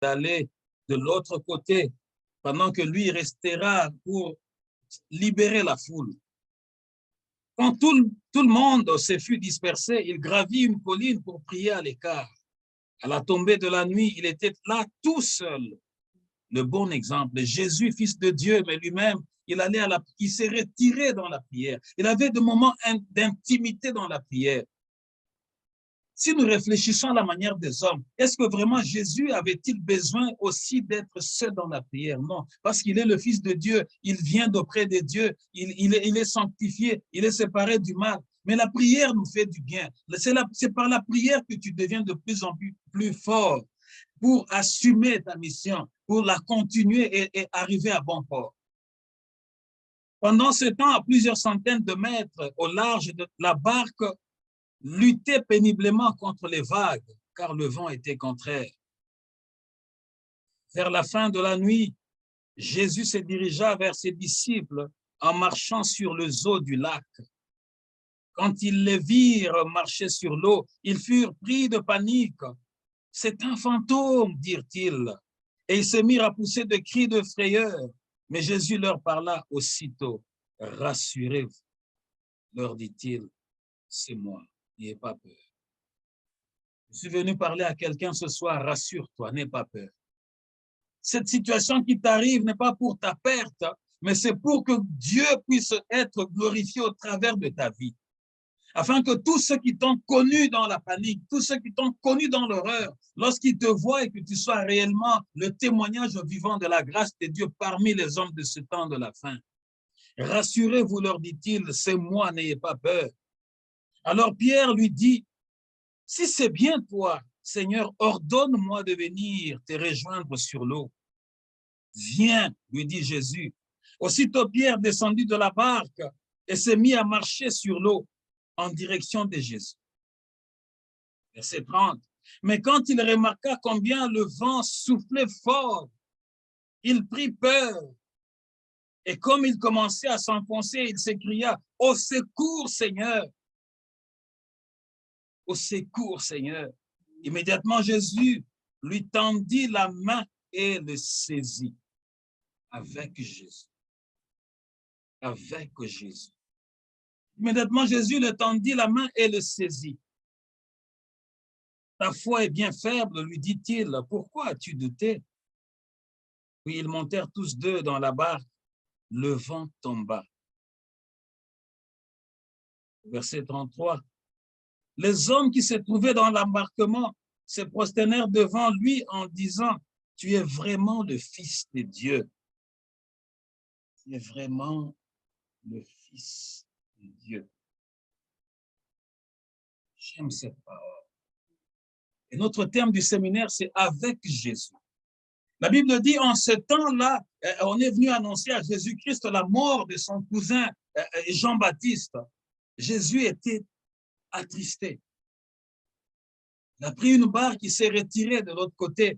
d'aller de l'autre côté, pendant que lui restera pour libérer la foule. Quand tout le monde se fut dispersé, il gravit une colline pour prier à l'écart. À la tombée de la nuit, il était là tout seul. Le bon exemple, Jésus, fils de Dieu, mais lui-même, il s'est retiré dans la prière. Il avait des moments d'intimité dans la prière. Si nous réfléchissons à la manière des hommes, est-ce que vraiment Jésus avait-il besoin aussi d'être seul dans la prière? Non, parce qu'il est le Fils de Dieu, il vient d'auprès de Dieu, il est sanctifié, il est séparé du mal. Mais la prière nous fait du bien. C'est par la prière que tu deviens de plus en plus fort pour assumer ta mission, pour la continuer et arriver à bon port. Pendant ce temps, à plusieurs centaines de mètres au large de la barque, luttait péniblement contre les vagues, car le vent était contraire. Vers la fin de la nuit, Jésus se dirigea vers ses disciples en marchant sur les eaux du lac. Quand ils les virent marcher sur l'eau, ils furent pris de panique. « C'est un fantôme », dirent-ils, et ils se mirent à pousser des cris de frayeur. Mais Jésus leur parla aussitôt. « Rassurez-vous », leur dit-il, « c'est moi. N'ayez pas peur. » Je suis venu parler à quelqu'un ce soir, rassure-toi, n'aie pas peur. Cette situation qui t'arrive n'est pas pour ta perte, mais c'est pour que Dieu puisse être glorifié au travers de ta vie. Afin que tous ceux qui t'ont connu dans la panique, tous ceux qui t'ont connu dans l'horreur, lorsqu'ils te voient et que tu sois réellement le témoignage vivant de la grâce de Dieu parmi les hommes de ce temps de la fin. Rassurez-vous, leur dit-il, c'est moi, n'ayez pas peur. Alors Pierre lui dit, si c'est bien toi, Seigneur, ordonne-moi de venir te rejoindre sur l'eau. Viens, lui dit Jésus. Aussitôt Pierre descendit de la barque et s'est mis à marcher sur l'eau en direction de Jésus. Verset 30. Mais quand il remarqua combien le vent soufflait fort, il prit peur. Et comme il commençait à s'enfoncer, il s'écria, « Au secours, Seigneur !» Au secours, Seigneur. Immédiatement, Jésus lui tendit la main et le saisit. Avec Jésus. Avec Jésus. Immédiatement, Jésus le tendit la main et le saisit. Ta foi est bien faible, lui dit-il. Pourquoi as-tu douté? Puis ils montèrent tous deux dans la barque. Le vent tomba. Verset 33. Les hommes qui se trouvaient dans l'embarquement se prosternèrent devant lui en disant, « Tu es vraiment le Fils de Dieu. Tu es vraiment le Fils de Dieu. » J'aime cette parole. Et notre terme du séminaire, c'est « avec Jésus ». La Bible dit, en ce temps-là, on est venu annoncer à Jésus-Christ la mort de son cousin Jean-Baptiste. Jésus était attristé. Il a pris une barque, il s'est retiré de l'autre côté.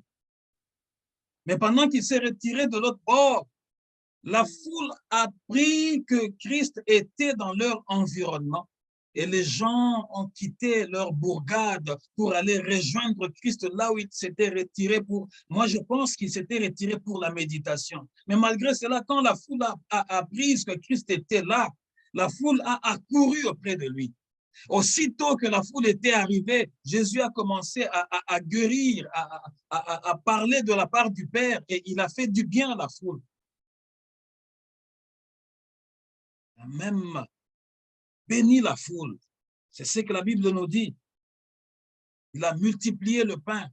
Mais pendant qu'il s'est retiré de l'autre bord, la foule a appris que Christ était dans leur environnement. Et les gens ont quitté leur bourgade pour aller rejoindre Christ là où il s'était retiré pour... Moi, je pense qu'il s'était retiré pour la méditation. Mais malgré cela, quand la foule a appris que Christ était là, la foule a accouru auprès de lui. Aussitôt que la foule était arrivée, Jésus a commencé à guérir, à parler de la part du Père et il a fait du bien à la foule. Il a même béni la foule. C'est ce que la Bible nous dit. Il a multiplié le pain,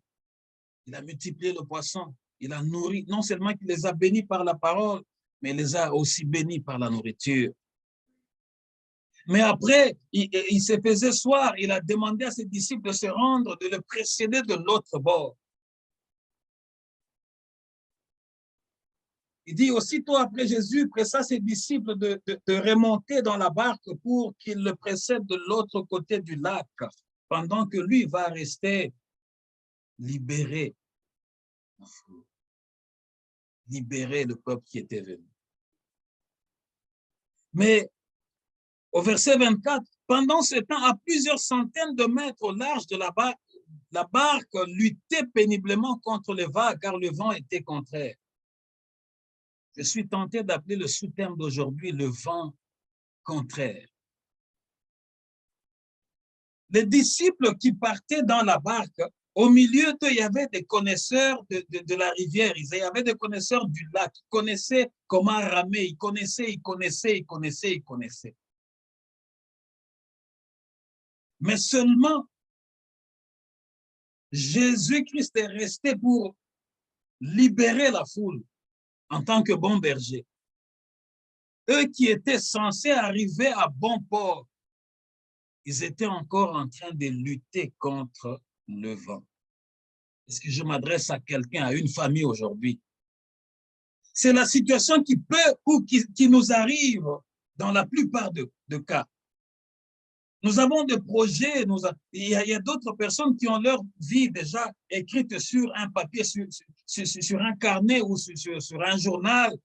il a multiplié le poisson, il a nourri, non seulement qu'il les a bénis par la parole, mais il les a aussi bénis par la nourriture. Mais après, il se faisait soir, il a demandé à ses disciples de se rendre, de le précéder de l'autre bord. Il dit aussitôt après Jésus pressa ses disciples de remonter dans la barque pour qu'il le précède de l'autre côté du lac, pendant que lui va rester libéré, libérer le peuple qui était venu. Mais au verset 24, pendant ce temps, à plusieurs centaines de mètres au large de la la barque luttait péniblement contre les vagues car le vent était contraire. Je suis tenté d'appeler le sous-terme d'aujourd'hui le vent contraire. Les disciples qui partaient dans la barque, au milieu d'eux, il y avait des connaisseurs de la rivière, il y avait des connaisseurs du lac, ils connaissaient comment ramer, ils connaissaient. Mais seulement, Jésus-Christ est resté pour libérer la foule en tant que bon berger. Eux qui étaient censés arriver à bon port, ils étaient encore en train de lutter contre le vent. Est-ce que je m'adresse à quelqu'un, à une famille aujourd'hui? C'est la situation qui peut ou qui nous arrive dans la plupart de cas. Nous avons des projets, il y a d'autres personnes qui ont leur vie déjà écrite sur un papier, sur un carnet ou sur un journal,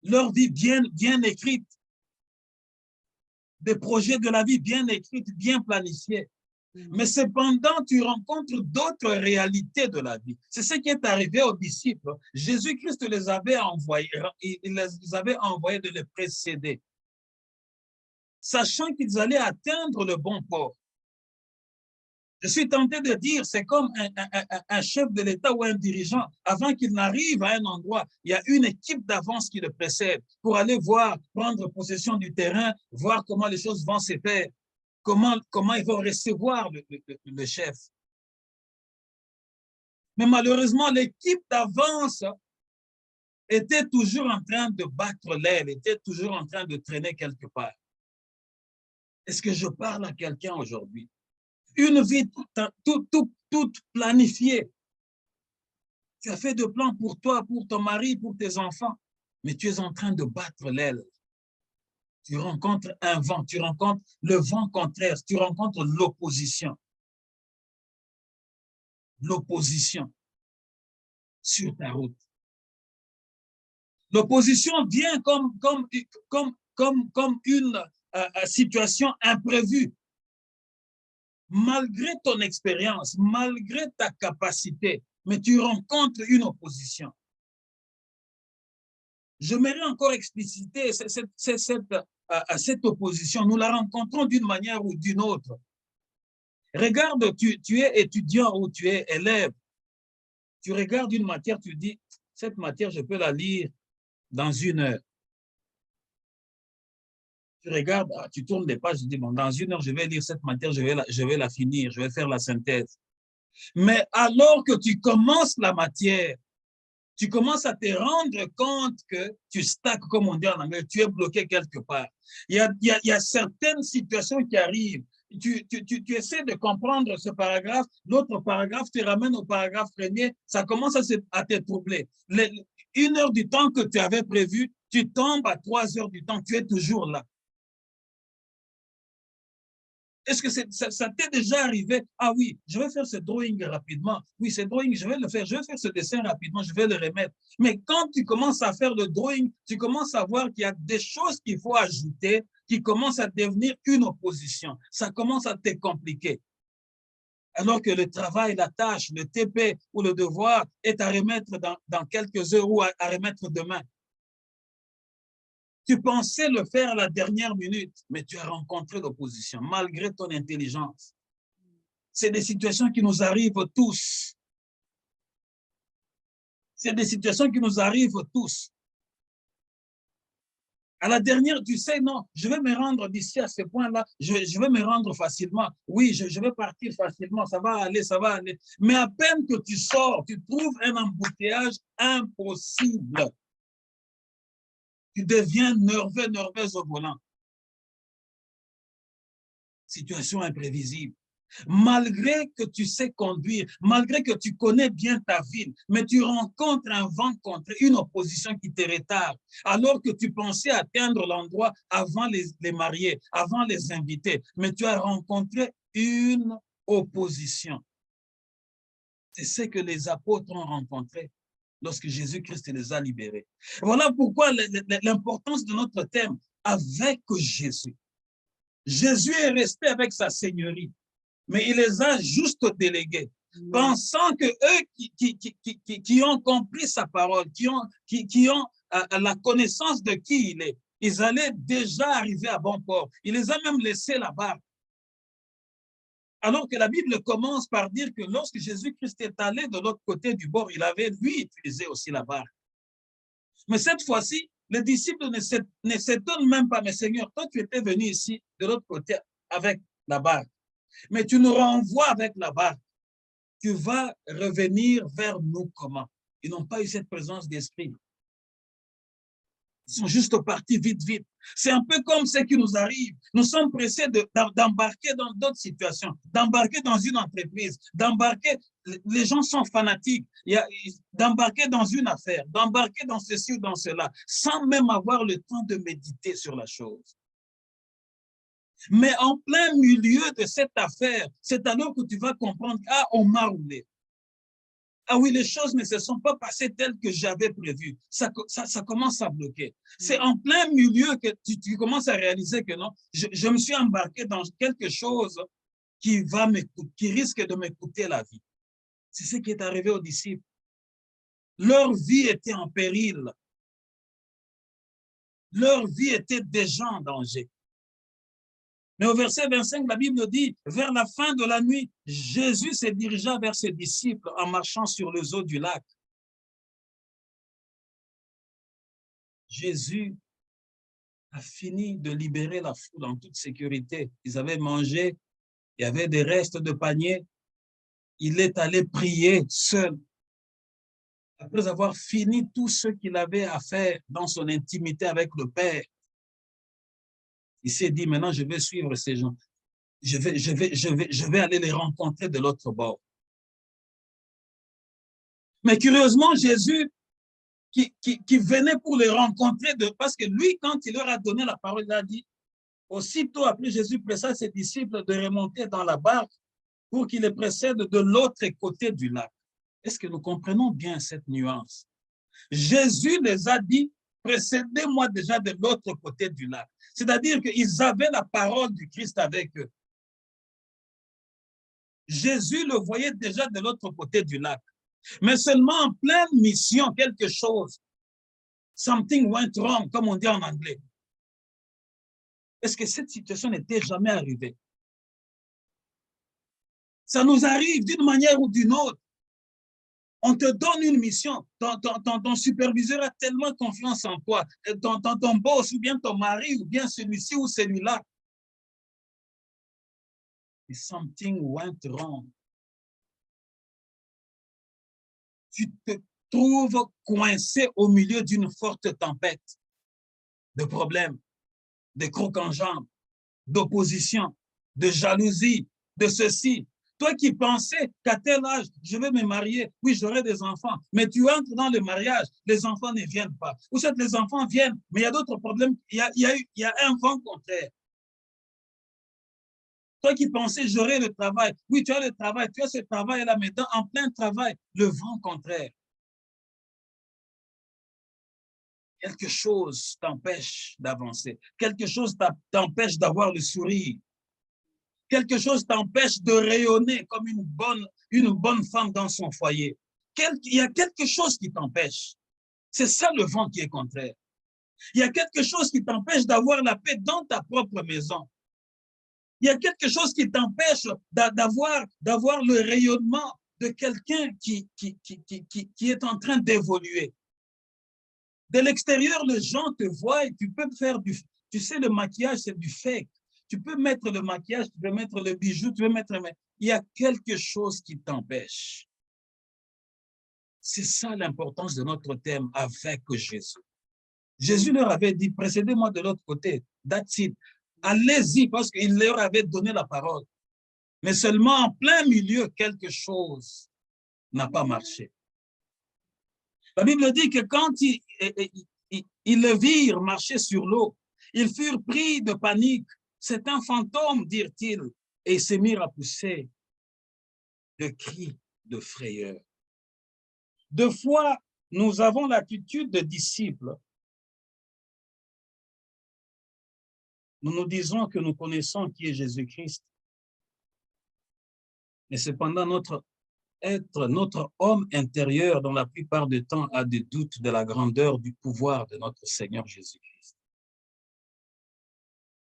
leur vie bien écrite, des projets de la vie bien écrits, bien planifiés. Mais cependant, tu rencontres d'autres réalités de la vie. C'est ce qui est arrivé aux disciples. Jésus-Christ les avait envoyés de les précéder, sachant qu'ils allaient atteindre le bon port. Je suis tenté de dire, c'est comme un chef de l'État ou un dirigeant. Avant qu'il n'arrive à un endroit, il y a une équipe d'avance qui le précède pour aller voir, prendre possession du terrain, voir comment les choses vont se faire, comment ils vont recevoir le chef. Mais malheureusement, l'équipe d'avance était toujours en train de battre l'aile, était toujours en train de traîner quelque part. Est-ce que je parle à quelqu'un aujourd'hui? Une vie toute planifiée. Tu as fait des plans pour toi, pour ton mari, pour tes enfants, mais tu es en train de battre l'aile. Tu rencontres un vent, tu rencontres le vent contraire, tu rencontres l'opposition. L'opposition sur ta route. L'opposition vient comme une situation imprévue. Malgré ton expérience, malgré ta capacité, mais tu rencontres une opposition. J'aimerais encore expliciter cette opposition. Nous la rencontrons d'une manière ou d'une autre. Regarde, tu es étudiant ou tu es élève. Tu regardes une matière, tu dis, cette matière, je peux la lire dans 1 heure. Tu regardes, tu tournes des pages, tu dis, bon, dans 1 heure, je vais lire cette matière, je vais la finir, je vais faire la synthèse. Mais alors que tu commences la matière, tu commences à te rendre compte que tu stacks, comme on dit en anglais, tu es bloqué quelque part. Il y a certaines situations qui arrivent. Tu essaies de comprendre ce paragraphe, l'autre paragraphe te ramène au paragraphe premier, ça commence à te troubler. 1 heure du temps que tu avais prévu, tu tombes à 3 heures du temps, tu es toujours là. Est-ce que ça t'est déjà arrivé? Ah oui, je vais faire ce drawing rapidement. Oui, ce drawing, je vais le faire. Je vais faire ce dessin rapidement, je vais le remettre. Mais quand tu commences à faire le drawing, tu commences à voir qu'il y a des choses qu'il faut ajouter qui commencent à devenir une opposition. Ça commence à te compliquer. Alors que le travail, la tâche, le TP ou le devoir est à remettre dans quelques heures ou à remettre demain. Tu pensais le faire à la dernière minute, mais tu as rencontré l'opposition, malgré ton intelligence. C'est des situations qui nous arrivent tous. C'est des situations qui nous arrivent tous. À la dernière, tu sais, non, je vais me rendre d'ici à ce point-là, je vais me rendre facilement. Oui, je vais partir facilement, ça va aller, ça va aller. Mais à peine que tu sors, tu trouves un embouteillage impossible. Tu deviens nerveuse au volant. Situation imprévisible. Malgré que tu sais conduire, malgré que tu connais bien ta ville, mais tu rencontres un vent contre, une opposition qui te retarde, alors que tu pensais atteindre l'endroit avant les mariés, avant les invités, mais tu as rencontré une opposition. C'est ce que les apôtres ont rencontré lorsque Jésus-Christ les a libérés. Voilà pourquoi l'importance de notre thème, avec Jésus. Jésus est resté avec sa seigneurie. mais il les a juste délégués, pensant que eux qui ont compris sa parole, qui ont la connaissance de qui il est, ils allaient déjà arriver à bon port. Il les a même laissés là-bas. Alors que la Bible commence par dire que lorsque Jésus-Christ est allé de l'autre côté du bord, il avait lui utilisé aussi la barque. Mais cette fois-ci, les disciples ne s'étonnent même pas, mais Seigneur, toi tu étais venu ici de l'autre côté avec la barque, mais tu nous renvoies avec la barque. Tu vas revenir vers nous comment? Ils n'ont pas eu cette présence d'esprit. Ils sont juste partis vite, vite. C'est un peu comme ce qui nous arrive. Nous sommes pressés d'embarquer dans d'autres situations, d'embarquer dans une entreprise, d'embarquer, les gens sont fanatiques, d'embarquer dans une affaire, d'embarquer dans ceci ou dans cela, sans même avoir le temps de méditer sur la chose. Mais en plein milieu de cette affaire, c'est alors que tu vas comprendre, ah, on m'a roulé. Ah oui, les choses ne se sont pas passées telles que j'avais prévu. Ça commence à bloquer. C'est en plein milieu que tu commences à réaliser que non, je me suis embarqué dans quelque chose qui risque de me coûter la vie. C'est ce qui est arrivé aux disciples. Leur vie était en péril. Leur vie était déjà en danger. Mais au verset 25, la Bible dit, vers la fin de la nuit, Jésus se dirigea vers ses disciples en marchant sur les eaux du lac. Jésus a fini de libérer la foule en toute sécurité. Ils avaient mangé, il y avait des restes de panier. Il est allé prier seul. Après avoir fini tout ce qu'il avait à faire dans son intimité avec le Père, il s'est dit, maintenant je vais suivre ces gens. Je vais aller les rencontrer de l'autre bord. Mais curieusement, Jésus, qui venait pour les rencontrer, parce que lui, quand il leur a donné la parole, il a dit, aussitôt après, Jésus pressa ses disciples de remonter dans la barque pour qu'il les précède de l'autre côté du lac. Est-ce que nous comprenons bien cette nuance? Jésus les a dit, précédez-moi déjà de l'autre côté du lac. C'est-à-dire qu'ils avaient la parole du Christ avec eux. Jésus le voyait déjà de l'autre côté du lac. Mais seulement en pleine mission, quelque chose, something went wrong, comme on dit en anglais. Est-ce que cette situation n'était jamais arrivée? Ça nous arrive d'une manière ou d'une autre. On te donne une mission, ton superviseur a tellement confiance en toi, ton boss ou bien ton mari ou bien celui-ci ou celui-là. Et something went wrong. Tu te trouves coincé au milieu d'une forte tempête de problèmes, de crocs en jambes, d'opposition, de jalousie, de ceci. Toi qui pensais qu'à tel âge, je vais me marier, oui, j'aurai des enfants, mais tu entres dans le mariage, les enfants ne viennent pas. Ou soit les enfants viennent, mais il y a d'autres problèmes, il y a un vent contraire. Toi qui pensais, j'aurai le travail, oui, tu as le travail, tu as ce travail-là, mais en plein travail, le vent contraire. Quelque chose t'empêche d'avancer. Quelque chose t'empêche d'avoir le sourire. Quelque chose t'empêche de rayonner comme une bonne femme dans son foyer. Il y a quelque chose qui t'empêche. C'est ça le vent qui est contraire. Il y a quelque chose qui t'empêche d'avoir la paix dans ta propre maison. Il y a quelque chose qui t'empêche d'avoir le rayonnement de quelqu'un qui est en train d'évoluer. De l'extérieur, les gens te voient et tu peux faire tu sais, le maquillage, c'est du fake. Tu peux mettre le maquillage, tu peux mettre le bijou, tu peux mettre... Il y a quelque chose qui t'empêche. C'est ça l'importance de notre thème avec Jésus. Jésus leur avait dit, précédez-moi de l'autre côté. That's it. Allez-y, parce qu'il leur avait donné la parole. Mais seulement en plein milieu, quelque chose n'a pas marché. La Bible dit que quand ils le virent marcher sur l'eau, ils furent pris de panique. C'est un fantôme, dirent-ils, et ils se mirent à pousser de cris de frayeur. Deux fois, nous avons l'attitude de disciples. Nous nous disons que nous connaissons qui est Jésus-Christ. Mais cependant, notre homme intérieur, dans la plupart du temps, a des doutes de la grandeur du pouvoir de notre Seigneur Jésus-Christ.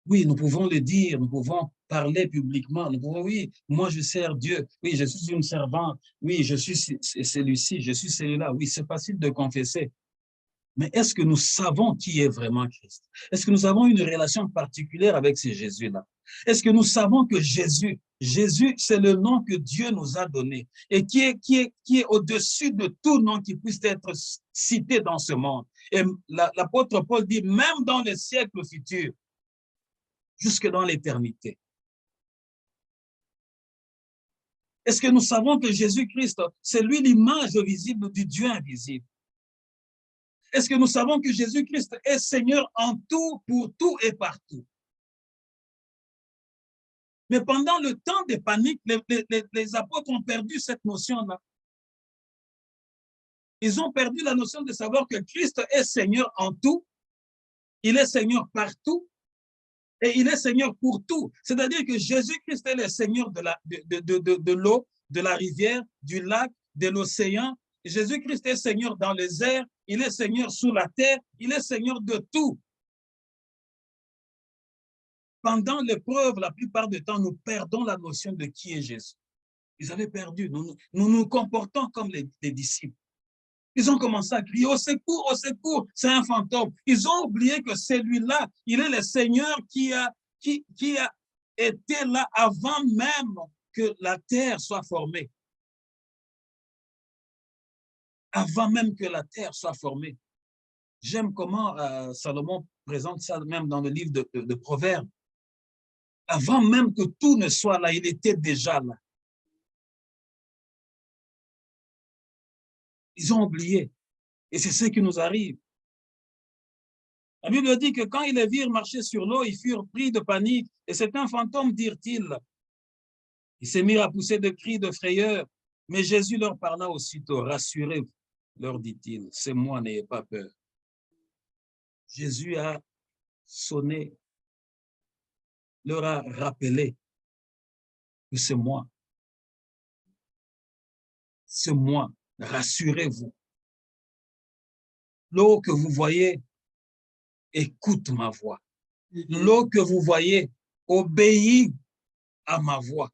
Oui, nous pouvons le dire, nous pouvons parler publiquement, nous pouvons, oui, moi je sers Dieu, oui, je suis une servante, oui, je suis celui-ci, je suis celui-là, oui, c'est facile de confesser. Mais est-ce que nous savons qui est vraiment Christ? Est-ce que nous avons une relation particulière avec ce Jésus-là? Est-ce que nous savons que Jésus, c'est le nom que Dieu nous a donné et qui est au-dessus de tout nom qui puisse être cité dans ce monde? Et l'apôtre Paul dit, même dans les siècles futurs, jusque dans l'éternité. Est-ce que nous savons que Jésus-Christ, c'est lui l'image visible du Dieu invisible? Est-ce que nous savons que Jésus-Christ est Seigneur en tout, pour tout et partout? Mais pendant le temps des paniques, les apôtres ont perdu cette notion-là. Ils ont perdu la notion de savoir que Christ est Seigneur en tout, il est Seigneur partout, et il est Seigneur pour tout. C'est-à-dire que Jésus-Christ est le Seigneur de l'eau, de la rivière, du lac, de l'océan. Jésus-Christ est Seigneur dans les airs, il est Seigneur sous la terre, il est Seigneur de tout. Pendant l'épreuve, la plupart du temps, nous perdons la notion de qui est Jésus. Ils avaient perdu. Nous nous comportons comme les disciples. Ils ont commencé à crier au secours, c'est un fantôme. Ils ont oublié que celui-là, il est le Seigneur qui a été là avant même que la terre soit formée. Avant même que la terre soit formée. J'aime comment Salomon présente ça même dans le livre de Proverbes. Avant même que tout ne soit là, il était déjà là. Ils ont oublié. Et c'est ce qui nous arrive. La Bible dit que quand ils les virent marcher sur l'eau, ils furent pris de panique. Et c'est un fantôme, dirent-ils. Ils se mirent à pousser des cris de frayeur. Mais Jésus leur parla aussitôt. Rassurez-vous, leur dit-il, c'est moi, n'ayez pas peur. Jésus a sonné, leur a rappelé que c'est moi. C'est moi. Rassurez-vous. L'eau que vous voyez, écoute ma voix. L'eau que vous voyez, obéit à ma voix.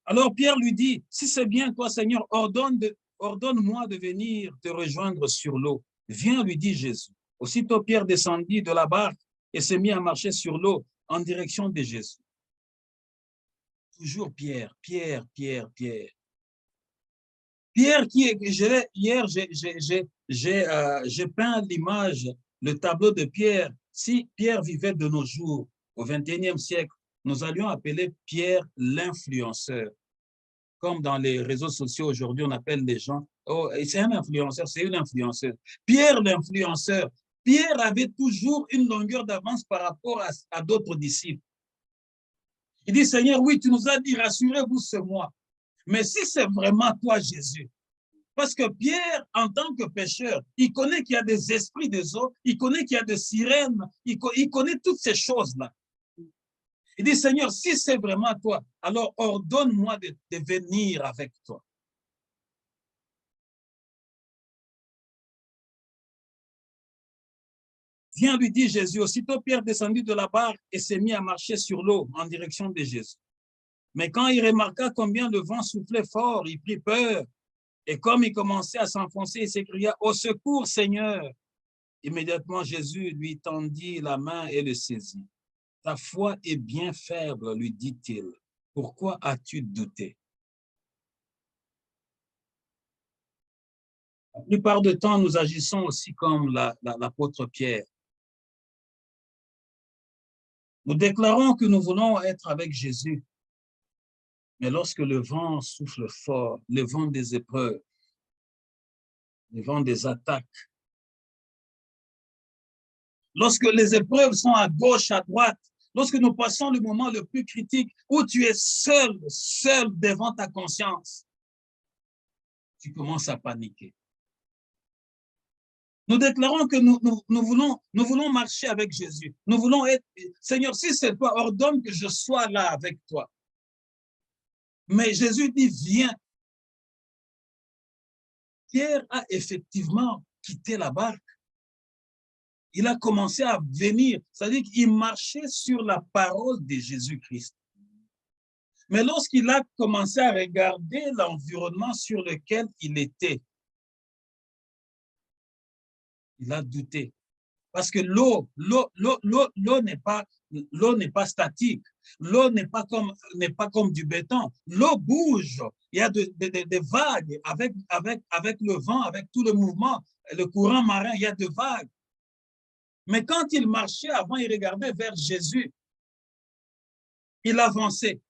Alors Pierre lui dit, si c'est bien toi, Seigneur, ordonne-moi de venir te rejoindre sur l'eau. Viens, lui dit Jésus. Aussitôt Pierre descendit de la barque et s'est mis à marcher sur l'eau en direction de Jésus. Toujours Pierre. Pierre qui est, hier, j'ai peint l'image, le tableau de Pierre. Si Pierre vivait de nos jours, au XXIe siècle, nous allions appeler Pierre l'influenceur. Comme dans les réseaux sociaux aujourd'hui, on appelle les gens, oh, c'est un influenceur, c'est une influenceuse. Pierre l'influenceur. Pierre avait toujours une longueur d'avance par rapport à d'autres disciples. Il dit, Seigneur, oui, tu nous as dit, rassurez-vous, c'est moi. Mais si c'est vraiment toi, Jésus, parce que Pierre, en tant que pécheur, il connaît qu'il y a des esprits des eaux, il connaît qu'il y a des sirènes, il connaît toutes ces choses-là. Il dit, Seigneur, si c'est vraiment toi, alors ordonne-moi de venir avec toi. Viens, lui dit Jésus. Aussitôt, Pierre descendit de la barque et s'est mis à marcher sur l'eau en direction de Jésus. Mais quand il remarqua combien le vent soufflait fort, il prit peur. Et comme il commençait à s'enfoncer, il s'écria, « Au secours, Seigneur !» Immédiatement, Jésus lui tendit la main et le saisit. « Ta foi est bien faible, lui dit-il. Pourquoi as-tu douté? » La plupart du temps, nous agissons aussi comme l'apôtre Pierre. Nous déclarons que nous voulons être avec Jésus. Mais lorsque le vent souffle fort, le vent des épreuves, le vent des attaques, lorsque les épreuves sont à gauche, à droite, lorsque nous passons le moment le plus critique où tu es seul devant ta conscience, tu commences à paniquer. Nous déclarons que nous voulons marcher avec Jésus. Nous voulons être, Seigneur, si c'est toi, ordonne que je sois là avec toi. Mais Jésus dit, viens. Pierre a effectivement quitté la barque. Il a commencé à venir, c'est-à-dire qu'il marchait sur la parole de Jésus-Christ. Mais lorsqu'il a commencé à regarder l'environnement sur lequel il était, il a douté. Parce que l'eau n'est pas statique. L'eau n'est pas comme du béton. L'eau bouge. Il y a des vagues avec le vent, avec tout le mouvement, le courant marin, il y a des vagues. Mais quand il marchait avant, il regardait vers Jésus. Il avançait.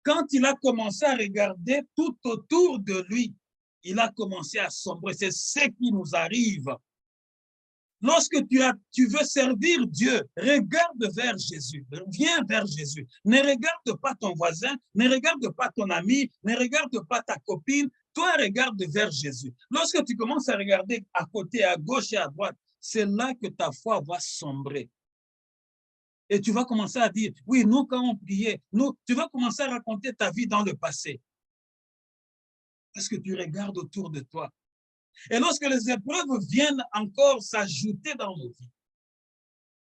Quand il a commencé à regarder tout autour de lui, il a commencé à sombrer. C'est ce qui nous arrive. Lorsque tu veux servir Dieu, regarde vers Jésus. Viens vers Jésus. Ne regarde pas ton voisin, ne regarde pas ton ami, ne regarde pas ta copine. Toi, regarde vers Jésus. Lorsque tu commences à regarder à côté, à gauche et à droite, c'est là que ta foi va sombrer. Et tu vas commencer à dire, oui, nous, quand on priait, tu vas commencer à raconter ta vie dans le passé. Parce que tu regardes autour de toi. Et lorsque les épreuves viennent encore s'ajouter dans nos vies,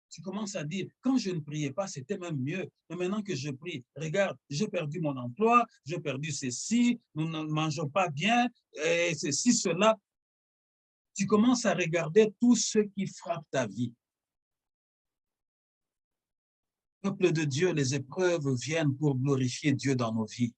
tu commences à dire, quand je ne priais pas, c'était même mieux. Mais maintenant que je prie, regarde, j'ai perdu mon emploi, j'ai perdu ceci, nous ne mangeons pas bien, et ceci, cela. Tu commences à regarder tout ce qui frappe ta vie. Peuple de Dieu, les épreuves viennent pour glorifier Dieu dans nos vies.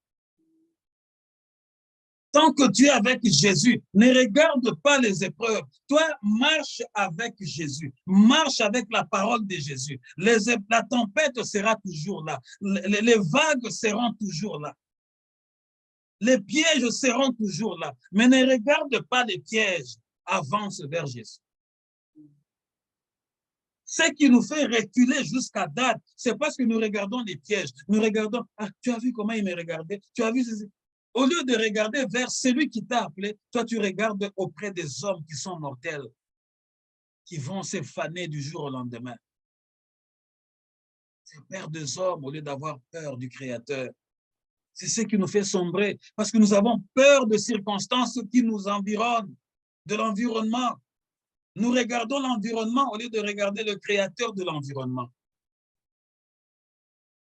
Tant que tu es avec Jésus, ne regarde pas les épreuves. Toi, marche avec Jésus. Marche avec la parole de Jésus. La tempête sera toujours là. Les vagues seront toujours là. Les pièges seront toujours là. Mais ne regarde pas les pièges. Avance vers Jésus. Ce qui nous fait reculer jusqu'à date, c'est parce que nous regardons les pièges. Nous regardons, ah, tu as vu comment il me regardait? Tu as vu ceci? Au lieu de regarder vers celui qui t'a appelé, toi, tu regardes auprès des hommes qui sont mortels, qui vont se faner du jour au lendemain. C'est peur des hommes au lieu d'avoir peur du Créateur. C'est ce qui nous fait sombrer, parce que nous avons peur de circonstances qui nous environnent, de l'environnement. Nous regardons l'environnement au lieu de regarder le Créateur de l'environnement.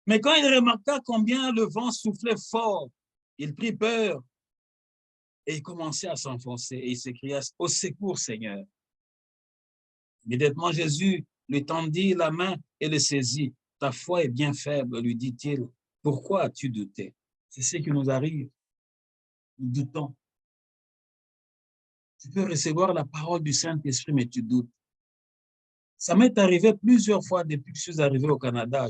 Mais quand il remarqua combien le vent soufflait fort, il prit peur et il commençait à s'enfoncer et il s'écria « Au secours, Seigneur !» Immédiatement, Jésus lui tendit la main et le saisit. « Ta foi est bien faible, lui dit-il. Pourquoi as-tu douté ?» C'est ce qui nous arrive. Nous doutons. Tu peux recevoir la parole du Saint-Esprit, mais tu doutes. Ça m'est arrivé plusieurs fois depuis que je suis arrivé au Canada.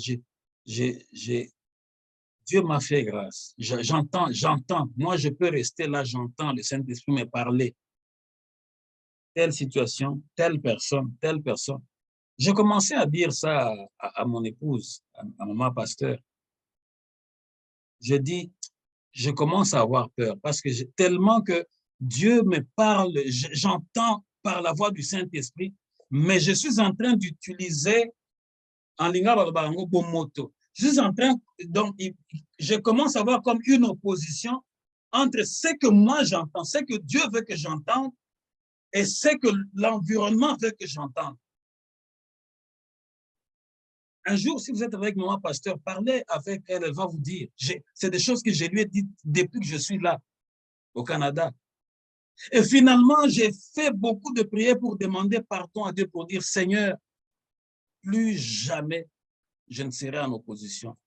Dieu m'a fait grâce. J'entends. Moi, je peux rester là, j'entends le Saint-Esprit me parler. Telle situation, telle personne. J'ai commencé à dire ça à mon épouse, à maman pasteur. Je dis, je commence à avoir peur parce que tellement que Dieu me parle, j'entends par la voix du Saint-Esprit, mais je suis en train d'utiliser en lingala barango bomoto. Je suis en train, donc, je commence à avoir comme une opposition entre ce que moi j'entends, ce que Dieu veut que j'entende et ce que l'environnement veut que j'entende. Un jour, si vous êtes avec moi, pasteur, parlez avec elle, elle va vous dire. C'est des choses que je lui ai dites depuis que je suis là, au Canada. Et finalement, j'ai fait beaucoup de prières pour demander pardon à Dieu, pour dire, Seigneur, plus jamais je ne serai en opposition.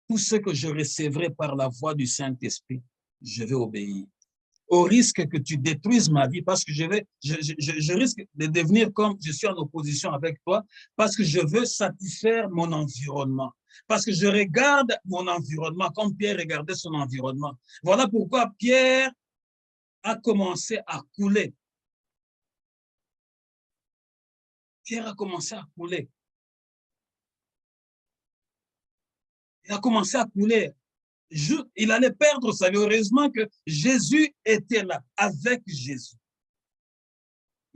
Tout ce que je recevrai par la voix du Saint-Esprit, je vais obéir. Au risque que tu détruises ma vie, parce que je risque de devenir comme je suis en opposition avec toi, parce que je veux satisfaire mon environnement, parce que je regarde mon environnement comme Pierre regardait son environnement. Voilà pourquoi Pierre a commencé à couler. Pierre a commencé à couler. Il a commencé à couler. Il allait perdre sa vie. Heureusement que Jésus était là, avec Jésus.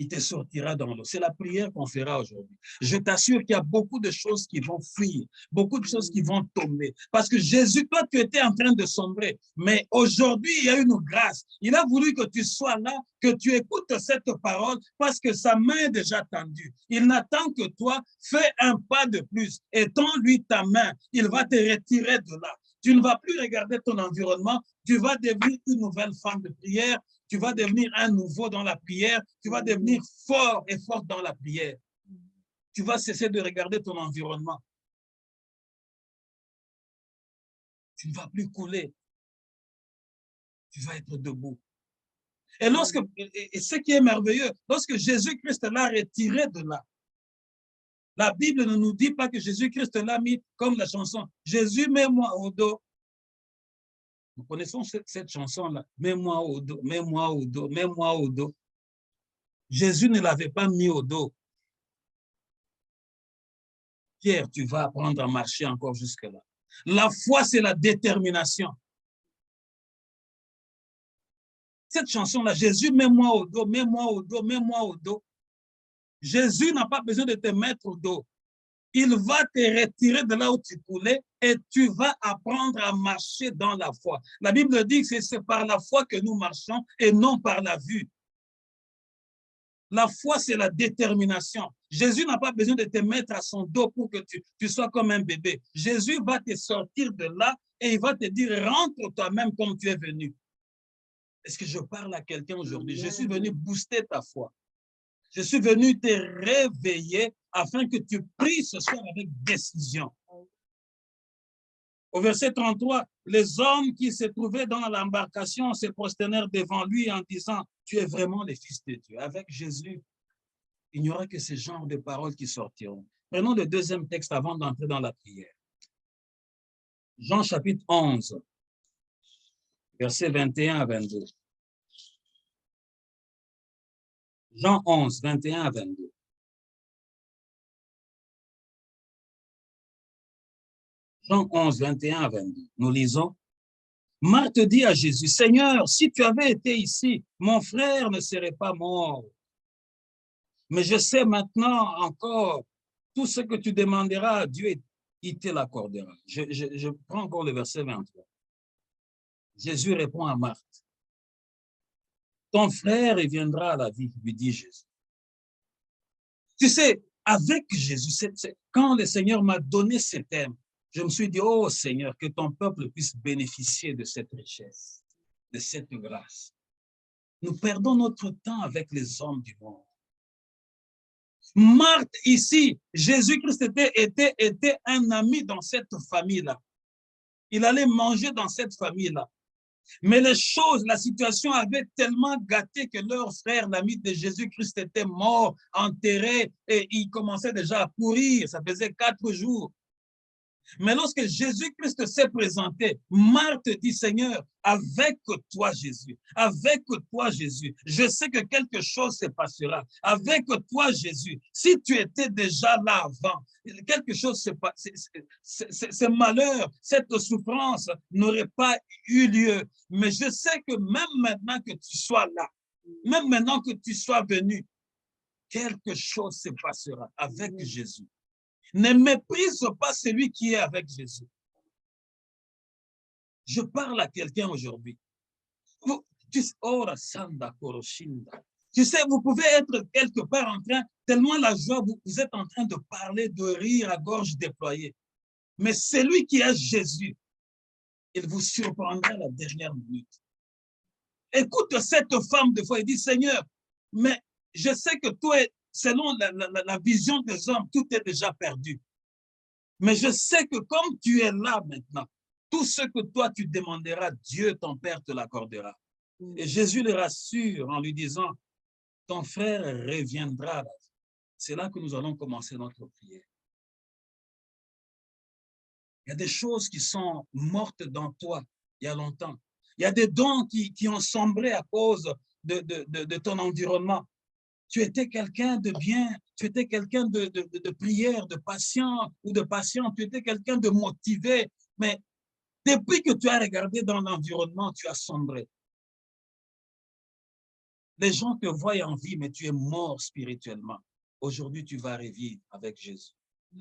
il te sortira dans l'eau. C'est la prière qu'on fera aujourd'hui. Je t'assure qu'il y a beaucoup de choses qui vont fuir, beaucoup de choses qui vont tomber. Parce que Jésus, toi, tu étais en train de sombrer. Mais aujourd'hui, il y a une grâce. Il a voulu que tu sois là, que tu écoutes cette parole, parce que sa main est déjà tendue. Il n'attend que toi. Fais un pas de plus. Étends-lui ta main. Il va te retirer de là. Tu ne vas plus regarder ton environnement. Tu vas devenir une nouvelle femme de prière. Tu vas devenir un nouveau dans la prière. Tu vas devenir fort et forte dans la prière. Tu vas cesser de regarder ton environnement. Tu ne vas plus couler. Tu vas être debout. Et ce qui est merveilleux, lorsque Jésus-Christ l'a retiré de là, la Bible ne nous dit pas que Jésus-Christ l'a mis comme la chanson. Jésus, mets-moi au dos. Nous connaissons cette chanson-là. Mets-moi au dos, mets-moi au dos, mets-moi au dos. Jésus ne l'avait pas mis au dos. Pierre, tu vas apprendre à marcher encore jusque-là. La foi, c'est la détermination. Cette chanson-là, Jésus, mets-moi au dos, mets-moi au dos, mets-moi au dos. Jésus n'a pas besoin de te mettre au dos. Il va te retirer de là où tu coulais et tu vas apprendre à marcher dans la foi. La Bible dit que c'est par la foi que nous marchons et non par la vue. La foi, c'est la détermination. Jésus n'a pas besoin de te mettre à son dos pour que tu sois comme un bébé. Jésus va te sortir de là et il va te dire, rentre toi-même comme tu es venu. Est-ce que je parle à quelqu'un aujourd'hui? Je suis venu booster ta foi. Je suis venu te réveiller afin que tu pries ce soir avec décision. Au verset 33, les hommes qui se trouvaient dans l'embarcation se prosternèrent devant lui en disant, tu es vraiment le Fils de Dieu. Avec Jésus, il n'y aura que ce genre de paroles qui sortiront. Prenons le deuxième texte avant d'entrer dans la prière. Jean chapitre 11, versets 21 à 22. Jean 11, 21 à 22. Jean 11, 21 à 22. Nous lisons. Marthe dit à Jésus, Seigneur, si tu avais été ici, mon frère ne serait pas mort. Mais je sais maintenant encore tout ce que tu demanderas à Dieu, il te l'accordera. Je prends encore le verset 23. Jésus répond à Marthe. Ton frère reviendra à la vie, lui dit Jésus. Tu sais, avec Jésus, quand le Seigneur m'a donné ce thème, je me suis dit, oh Seigneur, que ton peuple puisse bénéficier de cette richesse, de cette grâce. Nous perdons notre temps avec les hommes du monde. Marthe, ici, Jésus-Christ était un ami dans cette famille-là. Il allait manger dans cette famille-là. Mais les choses, la situation avait tellement gâté que leur frère, l'ami de Jésus-Christ, était mort, enterré, et il commençait déjà à pourrir. Ça faisait 4 jours. Mais lorsque Jésus-Christ s'est présenté, Marthe dit, Seigneur, avec toi, Jésus, je sais que quelque chose se passera. Avec toi, Jésus, si tu étais déjà là avant, quelque chose se passe, ce malheur, cette souffrance n'aurait pas eu lieu. Mais je sais que même maintenant que tu sois là, même maintenant que tu sois venu, quelque chose se passera avec Jésus. Ne méprise pas celui qui est avec Jésus. Je parle à quelqu'un aujourd'hui. Tu sais, vous pouvez être quelque part en train, tellement la joie, vous êtes en train de parler, de rire à gorge déployée. Mais celui qui est Jésus, il vous surprendra à la dernière minute. Écoute cette femme de foi et dit, Seigneur, mais je sais que toi, selon la vision des hommes, tout est déjà perdu. Mais je sais que comme tu es là maintenant, tout ce que toi tu demanderas, Dieu, ton Père, te l'accordera. Et Jésus le rassure en lui disant, ton frère reviendra. C'est là que nous allons commencer notre prière. Il y a des choses qui sont mortes dans toi il y a longtemps. Il y a des dons qui ont sombré à cause de ton environnement. Tu étais quelqu'un de bien, tu étais quelqu'un de prière, de patient ou de patient, tu étais quelqu'un de motivé, mais depuis que tu as regardé dans l'environnement, tu as sombré. Les gens te voient en vie, mais tu es mort spirituellement. Aujourd'hui, tu vas revivre avec Jésus.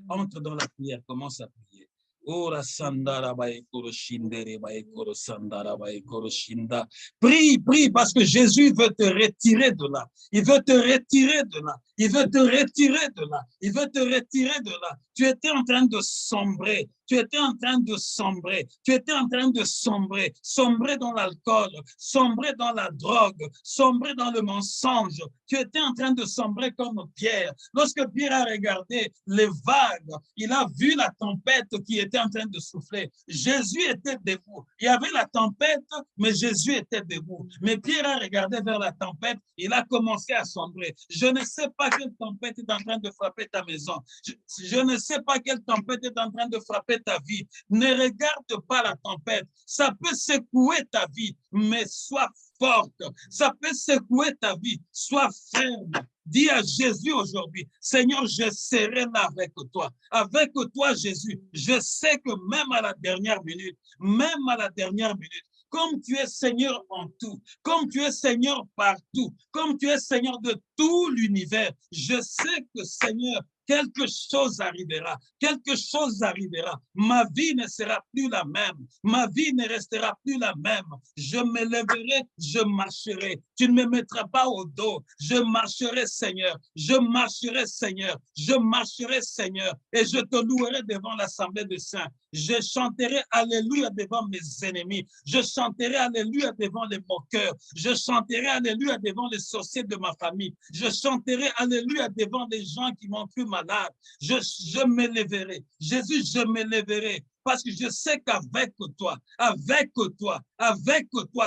Entre dans la prière, commence à prier. Ora sandara bae koro shindere bae koro sandara bae koro shinda. Prie, prie, parce que Jésus veut te retirer de là. Il veut te retirer de là. Il veut te retirer de là. Il veut te retirer de là. Tu étais en train de sombrer. Tu étais en train de sombrer. Tu étais en train de sombrer. Sombrer dans l'alcool, sombrer dans la drogue, sombrer dans le mensonge. Tu étais en train de sombrer comme Pierre. Lorsque Pierre a regardé les vagues, il a vu la tempête qui était en train de souffler. Jésus était debout. Il y avait la tempête, mais Jésus était debout. Mais Pierre a regardé vers la tempête, il a commencé à sombrer. Je ne sais pas quelle tempête est en train de frapper ta maison. Je ne sais pas quelle tempête est en train de frapper ta vie. Ne regarde pas la tempête. Ça peut secouer ta vie, mais sois forte. Ça peut secouer ta vie. Sois ferme. Dis à Jésus aujourd'hui, Seigneur, je serai là avec toi. Avec toi, Jésus. Je sais que même à la dernière minute, comme tu es Seigneur en tout, comme tu es Seigneur partout, comme tu es Seigneur de tout l'univers, je sais que Seigneur, quelque chose arrivera, quelque chose arrivera. Ma vie ne sera plus la même, ma vie ne restera plus la même. Je me lèverai, je marcherai. Tu ne me mettras pas au dos. Je marcherai, Seigneur. Je marcherai, Seigneur. Je marcherai, Seigneur. Et je te louerai devant l'assemblée des saints. Je chanterai Alléluia devant mes ennemis. Je chanterai Alléluia devant les moqueurs. Je chanterai Alléluia devant les sorciers de ma famille. Je chanterai Alléluia devant les gens qui m'ont cru malade. Je me lèverai. Jésus, je me lèverai. Parce que je sais qu'avec toi,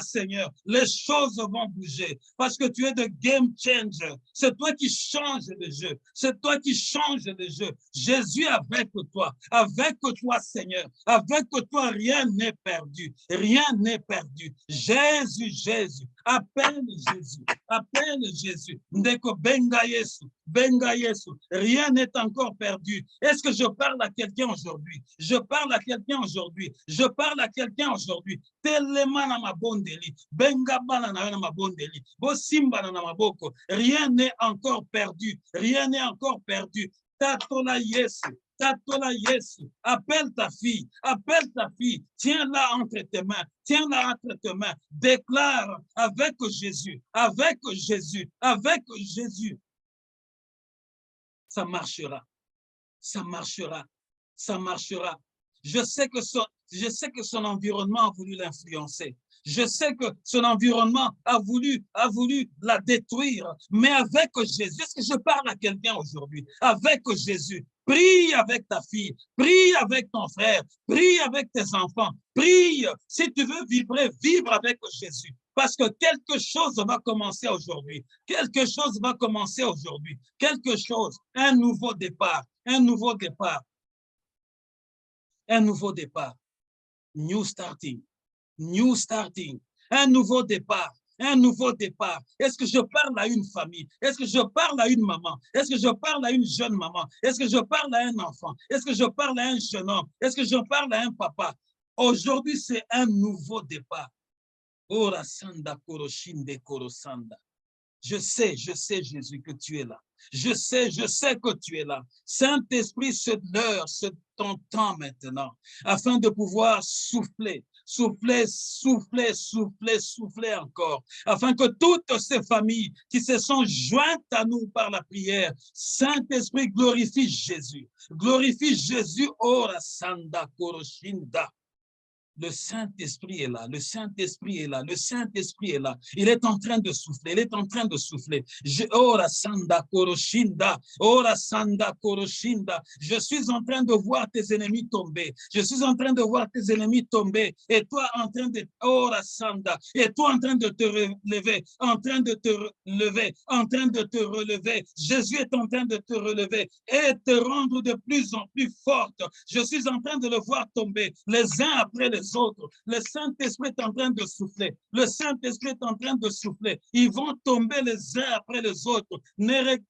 Seigneur, les choses vont bouger. Parce que tu es le game changer. C'est toi qui changes le jeu. C'est toi qui changes le jeu. Jésus, avec toi, Seigneur, avec toi, rien n'est perdu. Rien n'est perdu. Jésus, Jésus, appelle Jésus, appelle Jésus. Ndeko benga Yesu. Benga Yesu, rien n'est encore perdu. Est-ce que je parle à quelqu'un aujourd'hui? Je parle à quelqu'un aujourd'hui. Je parle à quelqu'un aujourd'hui. Tellement na mabondeli, benga bana na mabondeli, bo simba na maboko. Rien n'est encore perdu. Rien n'est encore perdu. Tatola Yesu. Tatola Yesu, appelle ta fille, tiens-la entre tes mains, tiens-la entre tes mains, déclare avec Jésus, ça marchera, ça marchera, ça marchera. Je sais que son environnement a voulu l'influencer. Je sais que son environnement a voulu la détruire. Mais avec Jésus, est-ce que je parle à quelqu'un aujourd'hui? Avec Jésus, prie avec ta fille, prie avec ton frère, prie avec tes enfants, prie. Si tu veux vibrer, vibre avec Jésus. Parce que quelque chose va commencer aujourd'hui. Quelque chose va commencer aujourd'hui. Quelque chose, un nouveau départ, un nouveau départ. Un nouveau départ. New starting. New starting. Un nouveau départ. Un nouveau départ. Est-ce que je parle à une famille? Est-ce que je parle à une maman? Est-ce que je parle à une jeune maman? Est-ce que je parle à un enfant? Est-ce que je parle à un jeune homme? Est-ce que je parle à un papa? Aujourd'hui, c'est un nouveau départ. Ora sanda koroshinde korosanda. Je sais, Jésus, que tu es là. Je sais que tu es là. Saint-Esprit, c'est l'heure, c'est ton temps maintenant, afin de pouvoir souffler encore, afin que toutes ces familles qui se sont jointes à nous par la prière, Saint-Esprit, glorifie Jésus, ora sanda koroshinda. Le Saint-Esprit est là, le Saint-Esprit est là, le Saint-Esprit est là. Il est en train de souffler, il est en train de souffler. Ora sanda koroshinda, ora sanda koroshinda. Je suis en train de voir tes ennemis tomber. Je suis en train de voir tes ennemis tomber. Et toi en train de, ora sanda, et toi en train de te relever, en train de te relever, en train de te relever. Jésus est en train de te relever et te rendre de plus en plus forte. Je suis en train de le voir tomber les uns après les autres. Le Saint-Esprit est en train de souffler. Le Saint-Esprit est en train de souffler. Ils vont tomber les uns après les autres. N'aie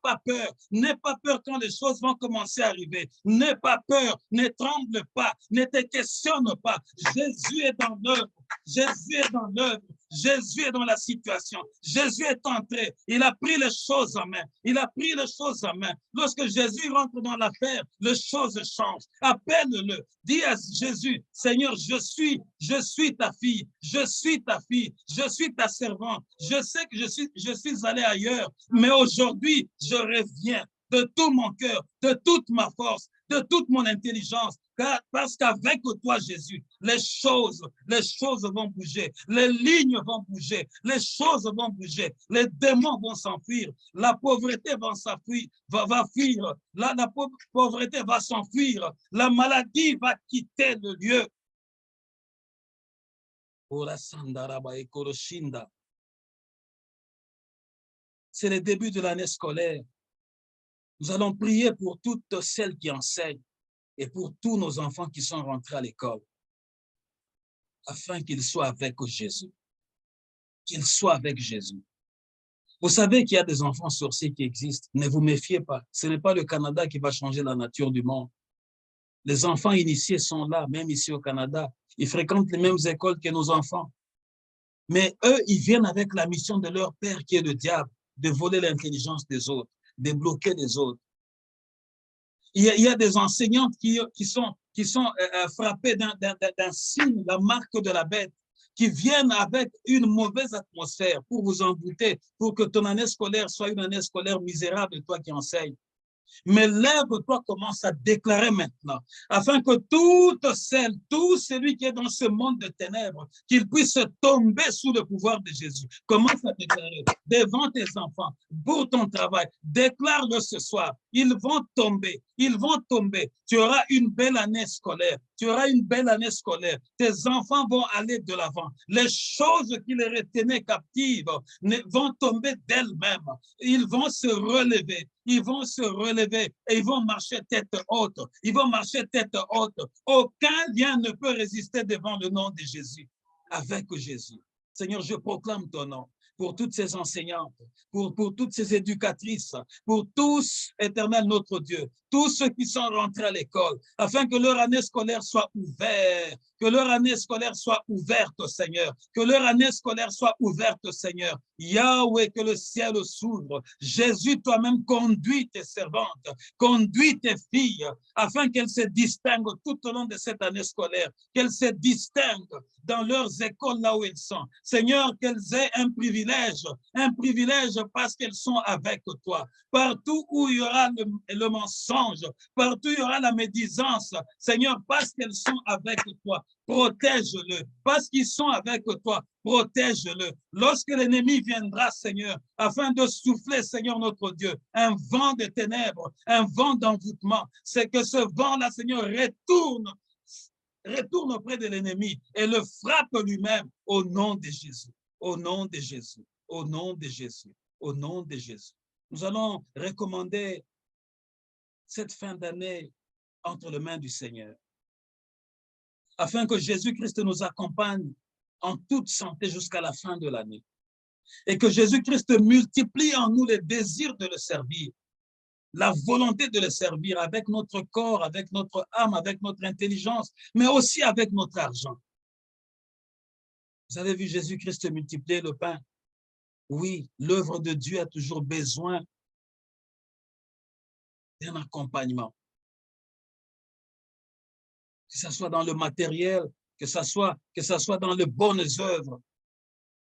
pas peur. N'aie pas peur quand les choses vont commencer à arriver. N'aie pas peur. Ne tremble pas. Ne te questionne pas. Jésus est dans l'œuvre. Jésus est dans l'œuvre. Jésus est dans la situation. Jésus est entré. Il a pris les choses en main. Il a pris les choses en main. Lorsque Jésus rentre dans l'affaire, les choses changent. Appelle-le. Dis à Jésus, Seigneur, je suis ta fille. Je suis ta fille. Je suis ta servante. Je sais que je suis allé ailleurs, mais aujourd'hui, je reviens de tout mon cœur, de toute ma force, de toute mon intelligence, parce qu'avec toi, Jésus, les choses vont bouger, les lignes vont bouger, les choses vont bouger, les démons vont s'enfuir, la pauvreté va s'enfuir, va fuir, la pauvreté va s'enfuir, la maladie va quitter le lieu. C'est le début de l'année scolaire. Nous allons prier pour toutes celles qui enseignent et pour tous nos enfants qui sont rentrés à l'école, afin qu'ils soient avec Jésus. Qu'ils soient avec Jésus. Vous savez qu'il y a des enfants sorciers qui existent. Ne vous méfiez pas. Ce n'est pas le Canada qui va changer la nature du monde. Les enfants initiés sont là, même ici au Canada. Ils fréquentent les mêmes écoles que nos enfants. Mais eux, ils viennent avec la mission de leur père qui est le diable, de voler l'intelligence des autres, de bloquer les autres. Il y a des enseignantes qui sont frappées d'un signe, la marque de la bête, qui viennent avec une mauvaise atmosphère pour vous embouter, pour que ton année scolaire soit une année scolaire misérable, toi qui enseignes. Mais lève-toi, commence à déclarer maintenant, afin que tout celui qui est dans ce monde de ténèbres, qu'il puisse tomber sous le pouvoir de Jésus. Commence à déclarer devant tes enfants, pour ton travail, déclare-le ce soir. Ils vont tomber, ils vont tomber. Tu auras une belle année scolaire. Tu auras une belle année scolaire. Tes enfants vont aller de l'avant. Les choses qui les retenaient captives vont tomber d'elles-mêmes. Ils vont se relever. Ils vont se relever et ils vont marcher tête haute. Ils vont marcher tête haute. Aucun lien ne peut résister devant le nom de Jésus. Avec Jésus. Seigneur, je proclame ton nom pour toutes ces enseignantes, pour toutes ces éducatrices, pour tous, éternel notre Dieu, tous ceux qui sont rentrés à l'école, afin que leur année scolaire soit ouverte, que leur année scolaire soit ouverte, Seigneur, que leur année scolaire soit ouverte, Seigneur. Yahweh, que le ciel s'ouvre. Jésus, toi-même, conduis tes servantes, conduis tes filles, afin qu'elles se distinguent tout au long de cette année scolaire, qu'elles se distinguent dans leurs écoles là où elles sont. Seigneur, qu'elles aient un privilège parce qu'elles sont avec toi. Partout où il y aura le mensonge, partout où il y aura la médisance, Seigneur, parce qu'elles sont avec toi, protège-le. Parce qu'ils sont avec toi, protège-le. Lorsque l'ennemi viendra, Seigneur, afin de souffler, Seigneur notre Dieu, un vent de ténèbres, un vent d'envoûtement, c'est que ce vent-là, Seigneur, retourne auprès de l'ennemi et le frappe lui-même au nom de Jésus, au nom de Jésus, au nom de Jésus, au nom de Jésus. Nous allons recommander cette fin d'année entre les mains du Seigneur, afin que Jésus-Christ nous accompagne en toute santé jusqu'à la fin de l'année et que Jésus-Christ multiplie en nous les désirs de le servir, la volonté de le servir avec notre corps, avec notre âme, avec notre intelligence, mais aussi avec notre argent. Vous avez vu Jésus-Christ multiplier le pain? Oui, l'œuvre de Dieu a toujours besoin d'un accompagnement. Que ce soit dans le matériel, que ce soit dans les bonnes œuvres,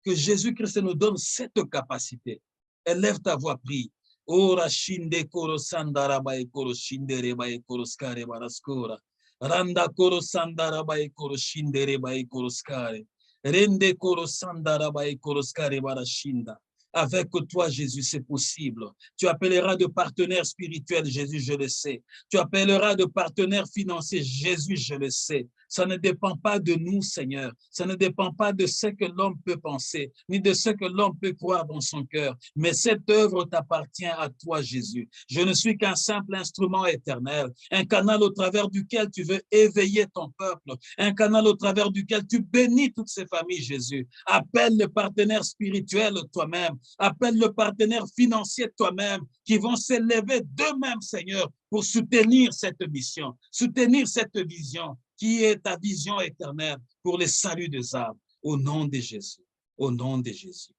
que Jésus-Christ nous donne cette capacité. Élève ta voix, prie. Ora shinde koro sandara bae koro shindere bae koro skare baraskora. Randa koro sandara bae koro shindere bae koro skare. Rende koro sandara bae koro skare barashinda. Avec toi, Jésus, c'est possible. Tu appelleras de partenaires spirituels, Jésus, je le sais. Tu appelleras de partenaires financiers, Jésus, je le sais. Ça ne dépend pas de nous, Seigneur. Ça ne dépend pas de ce que l'homme peut penser, ni de ce que l'homme peut croire dans son cœur. Mais cette œuvre t'appartient à toi, Jésus. Je ne suis qu'un simple instrument éternel, un canal au travers duquel tu veux éveiller ton peuple, un canal au travers duquel tu bénis toutes ces familles, Jésus. Appelle le partenaire spirituel toi-même, appelle le partenaire financier toi-même, qui vont s'élever d'eux-mêmes, Seigneur, pour soutenir cette mission, soutenir cette vision, qui est ta vision éternelle pour le salut des âmes, au nom de Jésus. au nom de Jésus.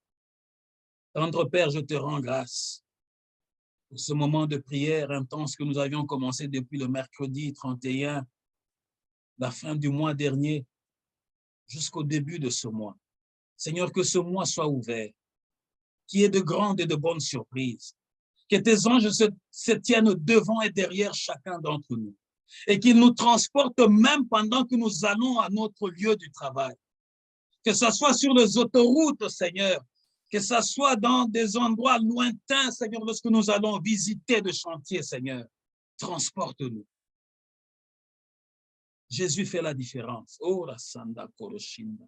Tendre Père, je te rends grâce pour ce moment de prière intense que nous avions commencé depuis le mercredi 31, la fin du mois dernier, jusqu'au début de ce mois. Seigneur, que ce mois soit ouvert, qu'il y ait de grandes et de bonnes surprises, que tes anges se tiennent devant et derrière chacun d'entre nous, et qu'ils nous transportent même pendant que nous allons à notre lieu du travail. Que ce soit sur les autoroutes, Seigneur, que ce soit dans des endroits lointains, Seigneur, lorsque nous allons visiter de chantiers, Seigneur, transporte-nous. Jésus fait la différence. Oh, la Sanda Koroshinda.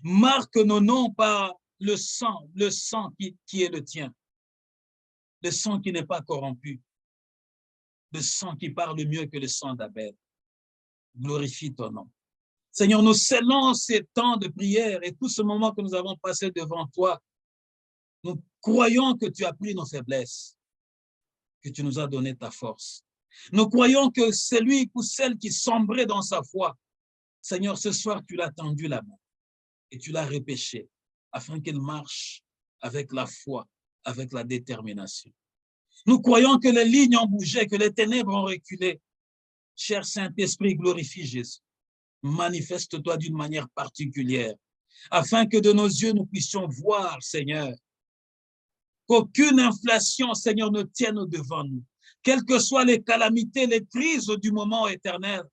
Marque nos noms par le sang qui est le tien, le sang qui n'est pas corrompu, le sang qui parle mieux que le sang d'Abel. Glorifie ton nom. Seigneur, nous scellons ces temps de prière et tout ce moment que nous avons passé devant toi. Nous croyons que tu as pris nos faiblesses, que tu nous as donné ta force. Nous croyons que celui ou celle qui sombrait dans sa foi, Seigneur, ce soir, tu l'as tendu la main et tu l'as repêché afin qu'elle marche avec la foi, avec la détermination. Nous croyons que les lignes ont bougé, que les ténèbres ont reculé. Cher Saint-Esprit, glorifie Jésus. Manifeste-toi d'une manière particulière, afin que de nos yeux, nous puissions voir, Seigneur, qu'aucune inflation, Seigneur, ne tienne devant nous. Quelles que soient les calamités, les crises du moment éternel,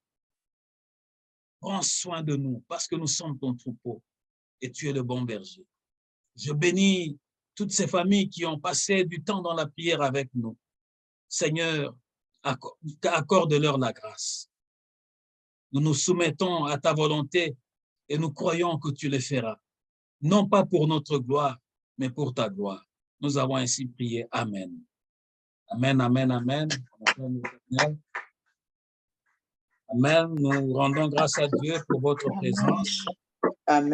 prends soin de nous, parce que nous sommes ton troupeau et tu es le bon berger. Je bénis toutes ces familles qui ont passé du temps dans la prière avec nous. Seigneur, accorde-leur la grâce. Nous nous soumettons à ta volonté et nous croyons que tu le feras, non pas pour notre gloire, mais pour ta gloire. Nous avons ainsi prié. Amen. Amen, amen, amen. Amen. Nous rendons grâce à Dieu pour votre présence. Amen.